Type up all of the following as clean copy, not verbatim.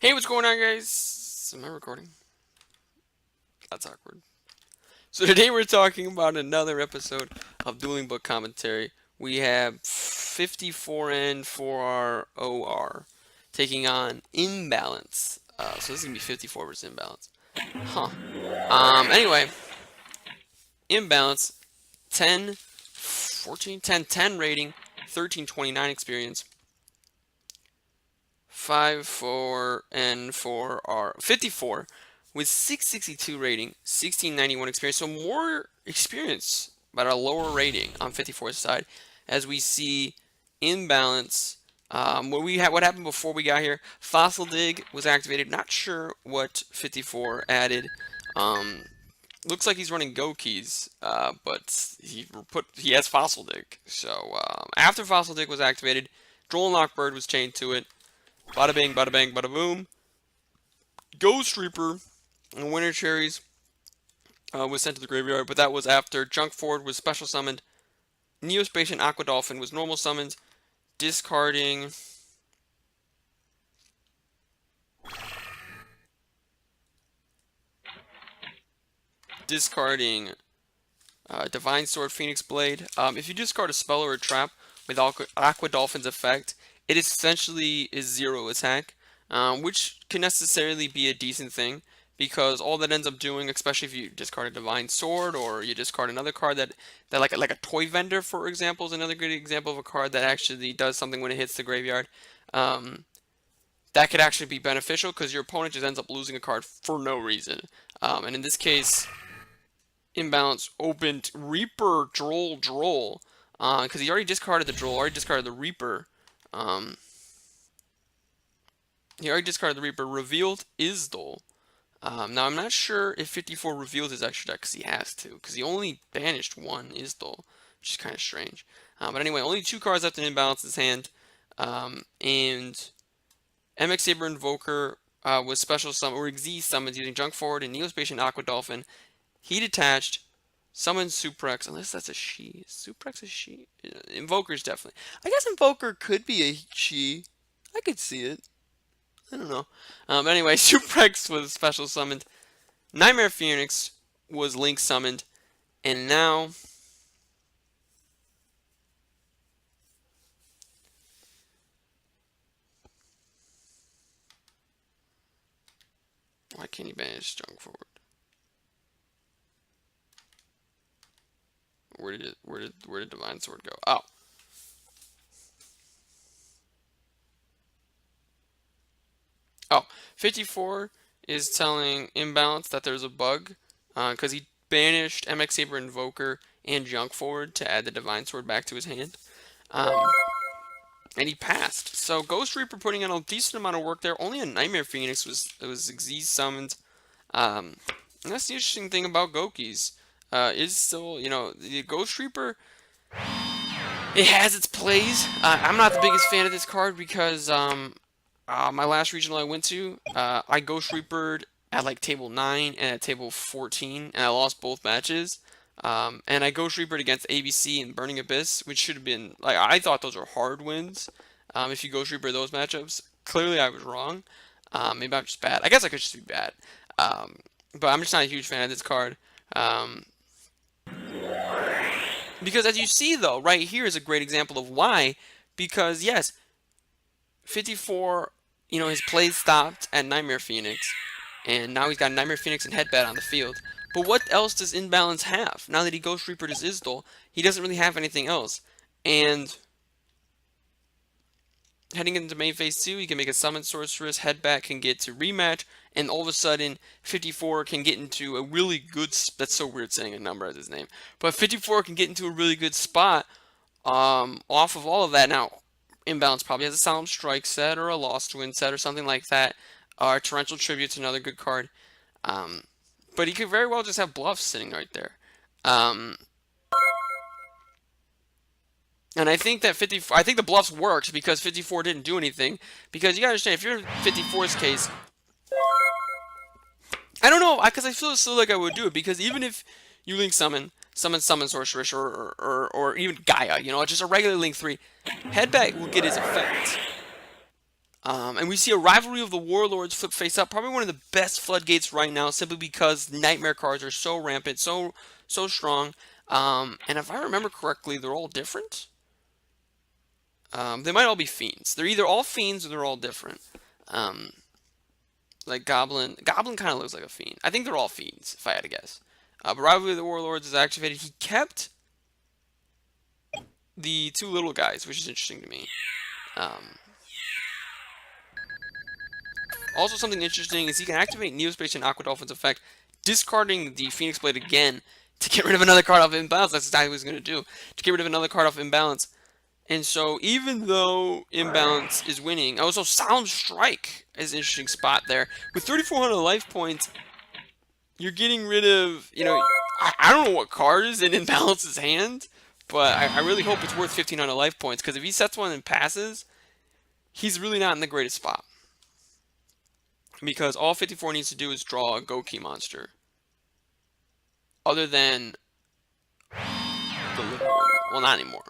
Hey, what's going on, guys? Am I recording? That's awkward. So today we're talking about another episode of Dueling Book Commentary. We have 54N for our OR taking on Imbalance. So this is gonna be 54 versus Imbalance. Huh. Anyway, Imbalance 10, 14, 10, 10 rating, 1329 experience. 5, 4, and 4 are 54 with 662 rating, 1691 experience. So more experience, but a lower rating on 54's side. As we see Imbalance, what happened before we got here? Fossil Dig was activated. Not sure what 54 added. Um, Looks like he's running Gouki's, but he has Fossil Dig. So after Fossil Dig was activated, Droll and Lockbird was chained to it. Bada bang, bada boom. Ghost Reaper and Winter Cherries was sent to the graveyard, but that was after Junk Ford was special summoned. Neospatian Aqua Dolphin was normal summoned, discarding. Discarding Divine Sword Phoenix Blade. If you discard a spell or a trap with Aqua Dolphin's effect, it essentially is 0 attack, which can necessarily be a decent thing because all that ends up doing, especially if you discard a Divine Sword or you discard another card that like a Toy Vendor, for example, is another good example of a card that actually does something when it hits the graveyard. That could actually be beneficial because your opponent just ends up losing a card for no reason. And in this case, Imbalance opened Reaper Droll because he already discarded the Droll, already discarded the Reaper. Um, he already discarded the Reaper, revealed Isdol. Now I'm not sure if 54 revealed his extra deck because he has to, because he only banished one Isdol, which is kind of strange. But anyway, only 2 cards left in Imbalance's hand, and MX Saber Invoker was special summon or Xyz summons using Junk Forward and Neospatian Aqua Dolphin. He detached, summons Suprex, unless that's a she. Suprex a she? Invoker's definitely. I guess Invoker could be a she. I could see it. I don't know. Anyway, Suprex was special summoned. Nightmare Phoenix was Link summoned. And now... Why can't he banish Junk Forward? Where did Divine Sword go? Oh. Oh, 54 is telling Imbalance that there's a bug because he banished MX Saber Invoker and Junk Forward to add the Divine Sword back to his hand. And he passed. So Ghost Reaper putting in a decent amount of work there. Only a Nightmare Phoenix was Xyz summoned. And that's the interesting thing about Gouki's. Is still, the Ghost Reaper, it has its plays. I'm not the biggest fan of this card because my last regional I went to, I Ghost Reapered at like table 9 and at table 14, and I lost both matches. And I Ghost Reapered against ABC and Burning Abyss, which should have been, like, I thought those were hard wins. If you Ghost Reaper those matchups, clearly I was wrong. Maybe I'm just bad. I guess I could just be bad. But I'm just not a huge fan of this card. Because as you see, though, right here is a great example of why. Because, yes, 54, his plays stopped at Nightmare Phoenix. And now he's got Nightmare Phoenix and Headbat on the field. But what else does Imbalance have? Now that he Ghost Reapered his Isdol, he doesn't really have anything else. And heading into main phase 2, he can make a Summon Sorceress, Headbat can get to rematch, and all of a sudden, 54 can get into a really good... That's so weird saying a number as his name. But 54 can get into a really good spot off of all of that. Now, Imbalance probably has a Solemn Strike set or a Lost Wind set or something like that. Torrential Tribute's another good card. But he could very well just have Bluffs sitting right there. And I think that I think the Bluffs worked because 54 didn't do anything. Because you gotta understand, if you're in 54's case, I don't know, because I feel still like I would do it. Because even if you Link Summon Sorceress, or even Gaia, just a regular Link 3, Headback will get his effect. And we see a Rivalry of the Warlords flip face up. Probably one of the best floodgates right now, simply because Nightmare cards are so rampant, so strong. And if I remember correctly, they're all different. They might all be fiends. They're either all fiends or they're all different. Like Goblin. Goblin kind of looks like a fiend. I think they're all fiends, if I had to guess. But Rivalry of the Warlords is activated. He kept the two little guys, which is interesting to me. Also, something interesting is he can activate Neospace and Aqua Dolphin's effect, discarding the Phoenix Blade again to get rid of another card off imbalance. That's exactly what he's going to do, to get rid of another card off imbalance. And so, even though imbalance is winning, also Solemn Strike is an interesting spot there. With 3,400 life points, you're getting rid of, I don't know what card is in imbalance's hand, but I really hope it's worth 1,500 life points, because if he sets one and passes, he's really not in the greatest spot. Because all 54 needs to do is draw a Gouki monster. Other than the little one. Well, not anymore.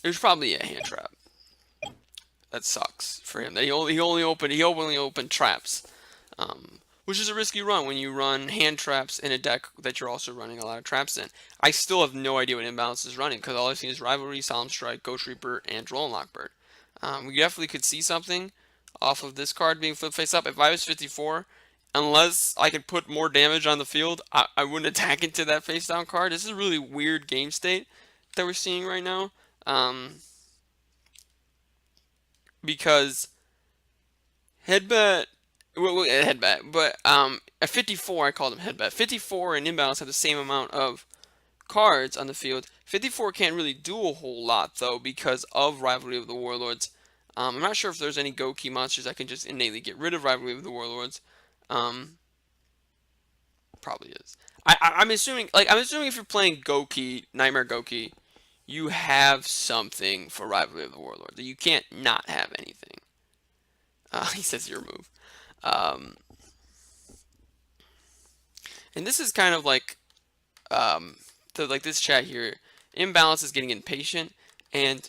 There's probably a hand trap. That sucks for him. That he only opened traps, which is a risky run when you run hand traps in a deck that you're also running a lot of traps in. I still have no idea what Imbalance is running, because all I've seen is Rivalry, Solemn Strike, Ghost Reaper, and Droll Lockbird. We definitely could see something off of this card being flipped face up. If I was 54, unless I could put more damage on the field, I wouldn't attack into that face down card. This is a really weird game state that we're seeing right now. Because Headbat, but at 54, I called him Headbat. 54 and Imbalance have the same amount of cards on the field. 54 can't really do a whole lot, though, because of Rivalry of the Warlords. I'm not sure if there's any Gouki monsters that can just innately get rid of Rivalry of the Warlords. Probably is. I'm assuming if you're playing Gouki, Nightmare Gouki, you have something for Rivalry of the Warlords. You can't not have anything. He says your move. And this is kind of like this chat here. Imbalance is getting impatient, and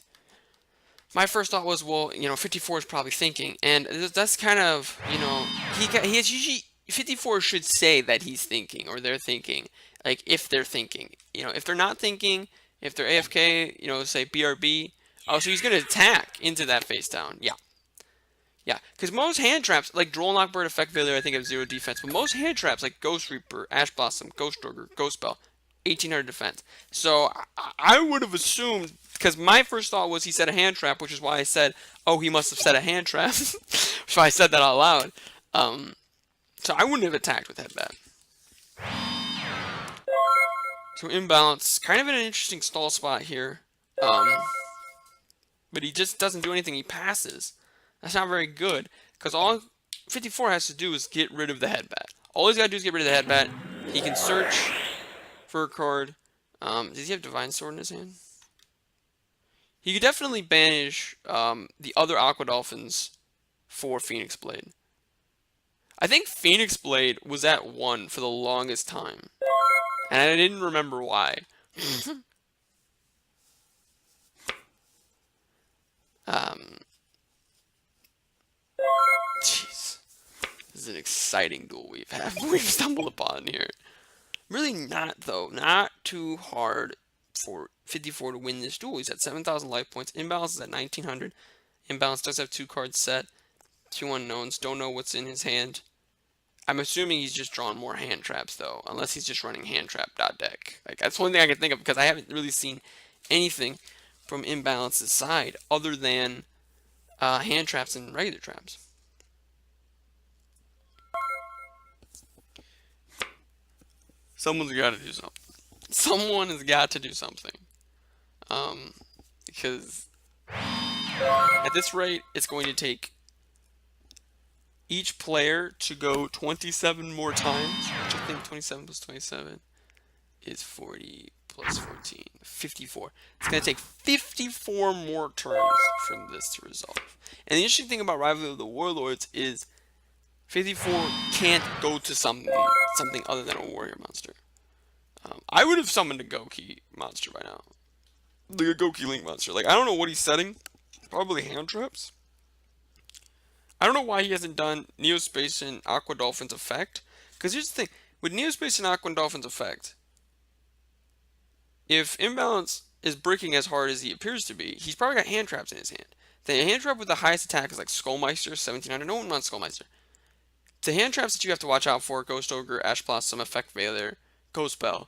my first thought was, well, 54 is probably thinking, and that's kind of, he has usually 54 should say that he's thinking, or they're thinking, like if they're thinking, if they're not thinking, if they're AFK, say BRB, oh, so he's gonna attack into that face down, yeah, because most hand traps, like Droll Knockbird, Effect Failure, I think have 0 defense, but most hand traps, like Ghost Reaper, Ash Blossom, Ghost Ogre, Ghost Spell, 1,800 defense. So I would have assumed, because my first thought was he said a hand trap, which is why I said, oh, he must have said a hand trap. So I said that out loud. So I wouldn't have attacked with Headbat. So Imbalance, kind of in an interesting stall spot here. But he just doesn't do anything, he passes. That's not very good, because all 54 has to do is get rid of the Headbat. All he's got to do is get rid of the Headbat. He can search for a card. Does he have Divine Sword in his hand? He could definitely banish the other Aqua Dolphins for Phoenix Blade. I think Phoenix Blade was at 1 for the longest time, and I didn't remember why. Jeez. This is an exciting duel we've stumbled upon here. Really not, though. Not too hard for 54 to win this duel. He's at 7,000 life points. Imbalance is at 1,900. Imbalance does have 2 cards set. 2 unknowns. Don't know what's in his hand. I'm assuming he's just drawn more hand traps, though. Unless he's just running hand trap deck. Like, that's one thing I can think of, because I haven't really seen anything from Imbalance's side other than hand traps and regular traps. Someone's got to do something. Someone has got to do something. Because at this rate, it's going to take each player to go 27 more times, which I think 27 plus 27 is 40 plus 14, 54. It's going to take 54 more turns for this to resolve. And the interesting thing about Rivalry of the Warlords is 54 can't go to something other than a warrior monster. I would have summoned a Gouki monster by now. Like a Gouki Link monster. Like, I don't know what he's setting. Probably hand traps. I don't know why he hasn't done Neospace and Aqua Dolphin's effect. Because here's the thing. With Neospace and Aqua Dolphin's effect, if Imbalance is bricking as hard as he appears to be, he's probably got hand traps in his hand. The hand trap with the highest attack is like Skullmeister, 1700. No one runs Skullmeister. The hand traps that you have to watch out for, Ghost Ogre, Ash Blossom, Effect Failure, Ghost Bell,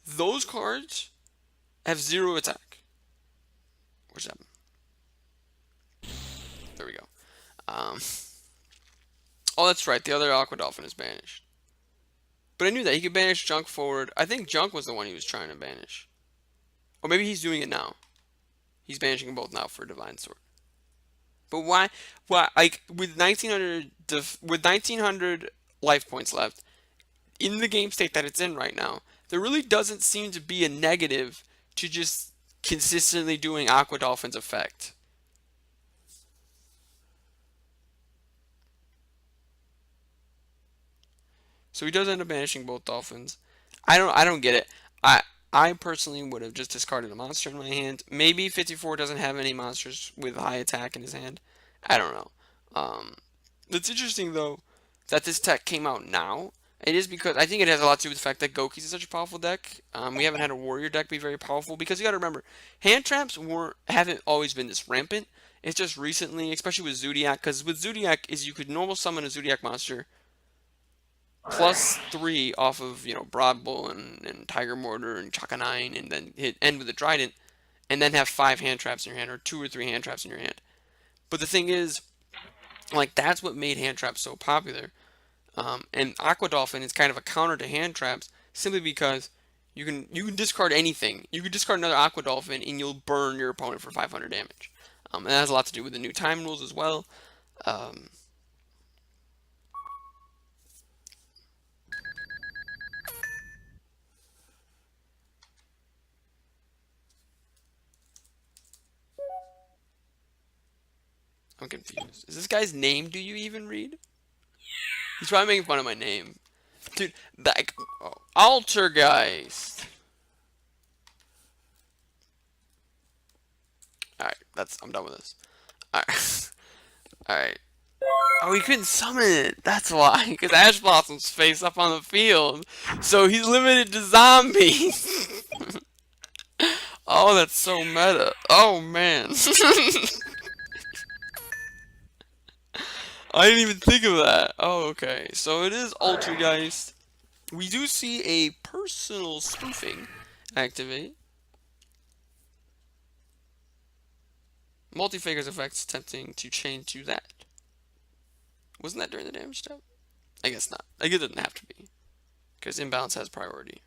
those cards have 0 attack. Where's that? There we go. Oh, that's right. The other Aqua Dolphin is banished. But I knew that. He could banish Junk forward. I think Junk was the one he was trying to banish. Or maybe he's doing it now. He's banishing them both now for Divine Sword. But why? Why? Like with 1900 life points left in the game state that it's in right now, there really doesn't seem to be a negative to just consistently doing Aqua Dolphin's effect. So he does end up banishing both dolphins. I don't get it. I personally would have just discarded a monster in my hand. Maybe 54 doesn't have any monsters with high attack in his hand. I don't know. It's interesting though that this tech came out now. It is because I think it has a lot to do with the fact that Gouki is such a powerful deck. We haven't had a warrior deck be very powerful because you got to remember, hand traps haven't always been this rampant. It's just recently, especially with Zodiac, because with Zodiac is you could normal summon a Zodiac monster +3 off of Broad Bull and Tiger Mortar and Chaka 9, and then end with a Trident, and then have 5 hand traps in your hand or 2 or 3 hand traps in your hand. But the thing is, like that's what made hand traps so popular. And Aqua Dolphin is kind of a counter to hand traps simply because you can discard anything. You can discard another Aqua Dolphin and you'll burn your opponent for 500 damage. And that has a lot to do with the new time rules as well. I'm confused. Is this guy's name, do you even read? He's probably making fun of my name. Dude, that... Oh, Altergeist! Alright, I'm done with this. Alright. Alright. Oh, he couldn't summon it. That's why. Because Ash Blossom's face up on the field. So he's limited to zombies. Oh, that's so meta. Oh, man. I didn't even think of that. Oh, okay. So it is Altergeist. We do see a personal spoofing activate. Multi-Faker's effects attempting to chain to that. Wasn't that during the damage step? I guess not. I guess it didn't have to be. Because Imbalance has priority.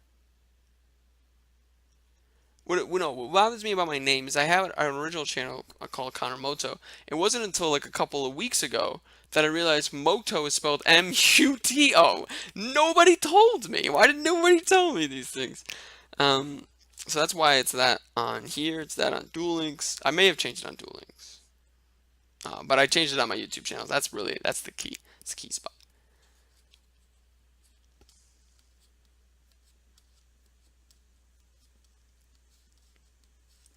What bothers me about my name is I have an original channel called Connor Moto. It wasn't until like a couple of weeks ago that I realized Moto is spelled M-U-T-O. Nobody told me. Why did nobody tell me these things? So that's why it's that on here. It's that on Duel Links. I may have changed it on Duel Links. But I changed it on my YouTube channel. That's the key. It's the key spot.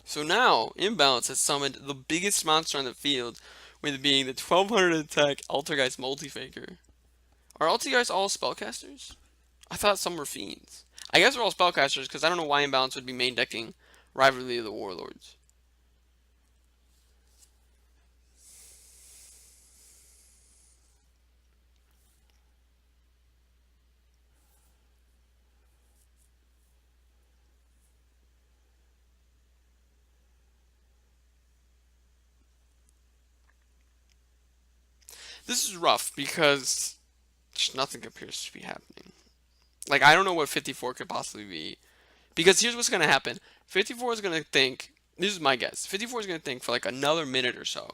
So now, Imbalance has summoned the biggest monster on the field, with it being the 1200 attack Altergeist Multi-Faker. Are Altergeist all spellcasters? I thought some were fiends. I guess they're all spellcasters because I don't know why Imbalance would be main decking Rivalry of the Warlords. This is rough because just nothing appears to be happening. Like, I don't know what 54 could possibly be. Because here's what's going to happen. 54 is going to think, this is my guess, 54 is going to think for like another minute or so.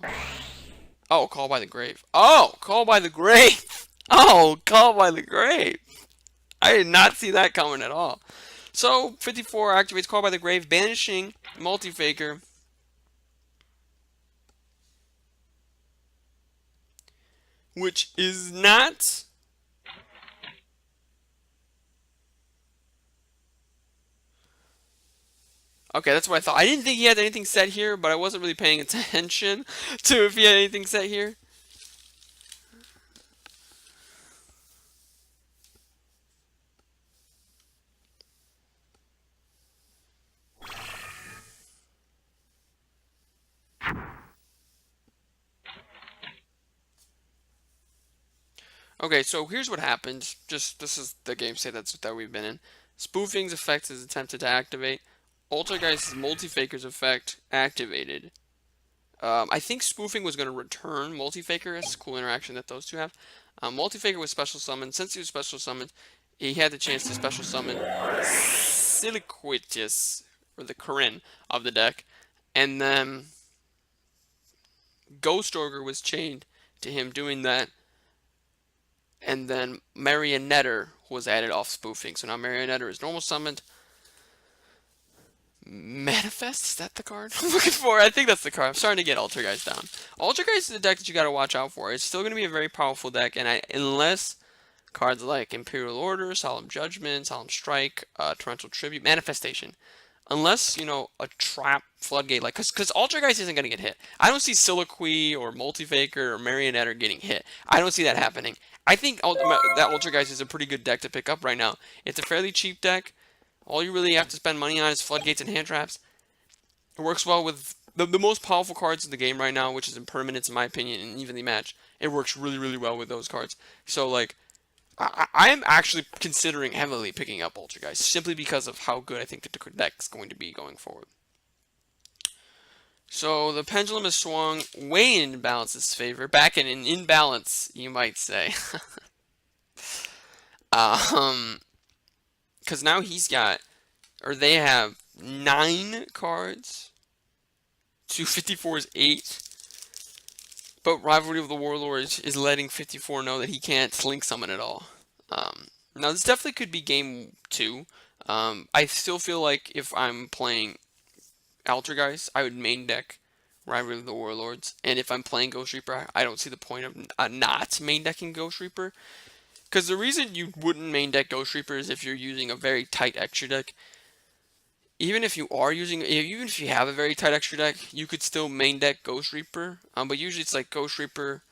Oh, Call by the Grave. Oh, Call by the Grave. Oh, Call by the Grave. I did not see that coming at all. So, 54 activates Call by the Grave, banishing Multi-Faker. Which is not... Okay, that's what I thought. I didn't think he had anything set here, but I wasn't really paying attention to if he had anything set here. Okay, so here's what happened. Just this is the game state that we've been in. Spoofing's effect is attempted to activate. Altergeist's multi-faker's effect activated. I think spoofing was going to return multi-faker. It's a cool interaction that those two have. Multi-faker was special summoned. Since he was special summoned, he had the chance to special summon Siliquitus, or the Corinne of the deck, and then Ghost Ogre was chained to him doing that, and then Marionetter was added off spoofing. So now Marionetter is normal summoned. Manifest? Is that the card I'm looking for? I think that's the card. I'm starting to get Altergeist down. Altergeist is a deck that you got to watch out for. It's still going to be a very powerful deck, and unless cards like Imperial Order, Solemn Judgment, Solemn Strike, Torrential Tribute, Manifestation, unless, you know, a trap floodgate, like, because Altergeist isn't going to get hit. I don't see Soliloquy or Multifaker or Marionette getting hit. I don't see that happening. I think that Altergeist is a pretty good deck to pick up right now. It's a fairly cheap deck. All you really have to spend money on is floodgates and hand traps. It works well with the most powerful cards in the game right now, which is Impermanence in my opinion, and even the match. It works really, really well with those cards. So, like, I am actually considering heavily picking up Altergeist, simply because of how good I think the deck's going to be going forward. So the pendulum has swung way in Balance's favor. Back in an imbalance, you might say. Because now he's got, or they have 9 cards. 254 is 8. But Rivalry of the Warlords is letting 54 know that he can't Slink Summon at all. Now this definitely could be game 2. I still feel like if I'm playing Altergeist, I would main deck Rivalry of the Warlords. And if I'm playing Ghost Reaper, I don't see the point of not main decking Ghost Reaper. Because the reason you wouldn't main deck Ghost Reaper is if you're using a very tight extra deck. Even if you have a very tight extra deck, you could still main deck Ghost Reaper. But usually it's like Ghost Reaper.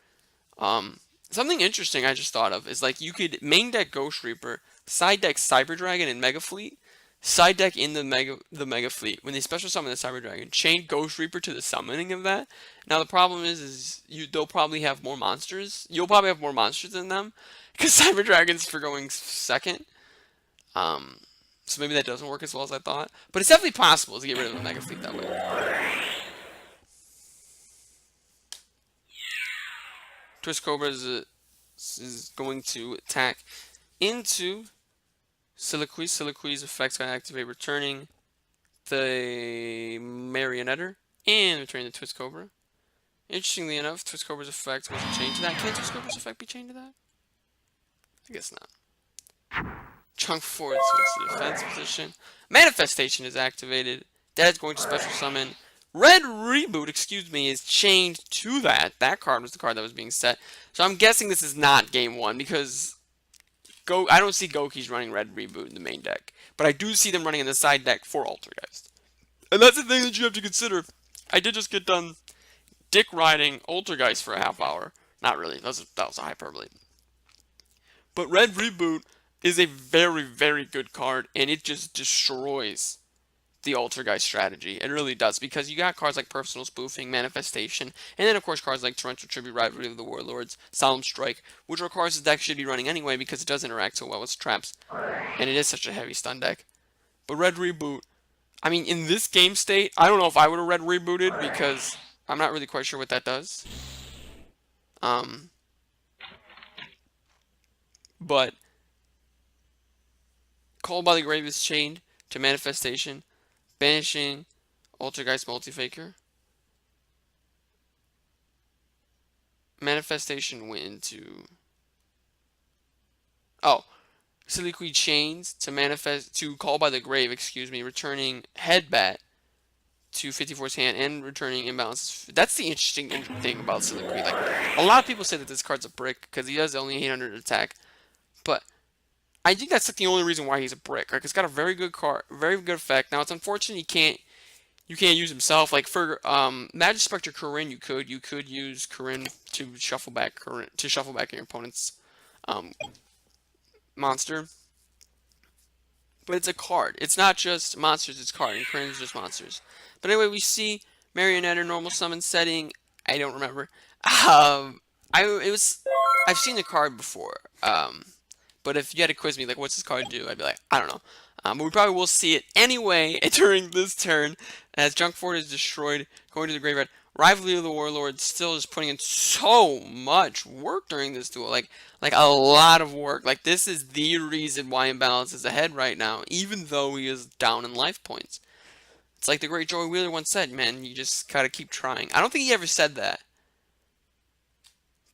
Something interesting I just thought of is, like, you could main deck Ghost Reaper, side deck Cyber Dragon and Mega Fleet, side deck in the Mega Fleet. When they special summon the Cyber Dragon, chain Ghost Reaper to the summoning of that. Now the problem is they'll probably have more monsters. You'll probably have more monsters than them, because Cyber Dragon's for going second. So maybe that doesn't work as well as I thought. But it's definitely possible to get rid of the Mega Fleet that way. Twist Cobra is going to attack into Soliloquy. Soliloquy's effect's going to activate, returning the Marionetter and returning the Twist Cobra. Interestingly enough, Twist Cobra's effect wasn't chained to that. Can Twist Cobra's effect be chained to that? I guess not. Chunk forward switch to defense position. Manifestation is activated. Dad's going to special summon. Red Reboot, is chained to that. That card was the card that was being set. So I'm guessing this is not game 1, because I don't see Gouki's running Red Reboot in the main deck. But I do see them running in the side deck for Altergeist. And that's the thing that you have to consider. I did just get done dick riding Altergeist for a half hour. Not really. That was a hyperbole. But Red Reboot is a very, very good card, and it just destroys the Altergeist strategy. It really does, because you got cards like Personal Spoofing, Manifestation, and then of course cards like Torrential Tribute, Rivalry of the Warlords, Solemn Strike, which are cards the deck should be running anyway because it does interact so well with traps, and it is such a heavy stun deck. But Red Reboot, I mean, in this game state, I don't know if I would have Red Rebooted, because I'm not really quite sure what that does. But Call by the Grave is chained to Manifestation, banishing Altergeist Multifaker. Manifestation went into... Oh, Soliloquy chains to Call by the Grave, returning Headbat to 54's hand and returning imbalances. That's the interesting thing about Soliloquy. Like, a lot of people say that this card's a brick because he has only 800 attack, but I think that's like the only reason why he's a brick. Like, it's got a very good card, very good effect. Now it's unfortunate you can't use himself. Like for Magic Spectre Corinne, you could use Corinne to shuffle back your opponent's monster. But it's a card. It's not just monsters, it's card, and Corinne's just monsters. But anyway, we see Marionette normal summon setting. I don't remember. It was I've seen the card before. But if you had to quiz me, like, what's this card do? I'd be like, I don't know. But we probably will see it anyway during this turn, as Junk Fort is destroyed, going to the graveyard. Rivalry of the Warlord still is putting in so much work during this duel, like a lot of work. Like, this is the reason why Imbalance is ahead right now, even though he is down in life points. It's like the great Joey Wheeler once said, man, you just gotta keep trying. I don't think he ever said that,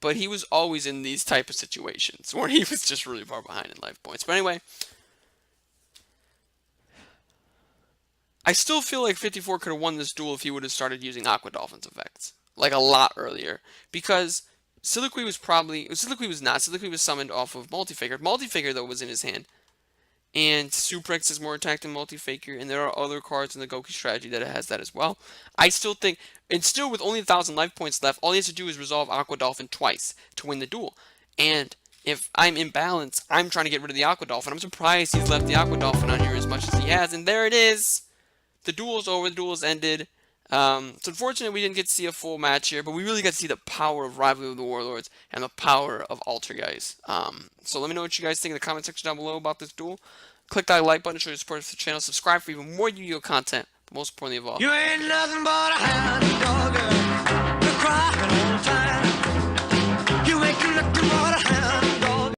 but he was always in these type of situations where he was just really far behind in life points. But anyway, I still feel like 54 could have won this duel if he would have started using Aqua Dolphin's effects, like a lot earlier, because Soliloquy was not. Soliloquy was summoned off of Multifigure. Multifigure, though, was in his hand. And Suprex is more attacked than Multifigure, and there are other cards in the Gouki strategy that it has that as well. I still think, and still with only 1,000 life points left, all he has to do is resolve Aqua Dolphin twice to win the duel. And if I'm in balance, I'm trying to get rid of the Aqua Dolphin. I'm surprised he's left the Aqua Dolphin on here as much as he has, and there it is! The duel's over, the duel's ended. It's unfortunate we didn't get to see a full match here, but we really got to see the power of Rivalry of the Warlords and the power of Altergeist. So let me know what you guys think in the comment section down below about this duel. Click that like button to show your support for the channel. Subscribe for even more Yu-Gi-Oh content. But most importantly of all, You ain't nothing but a hound dog, crying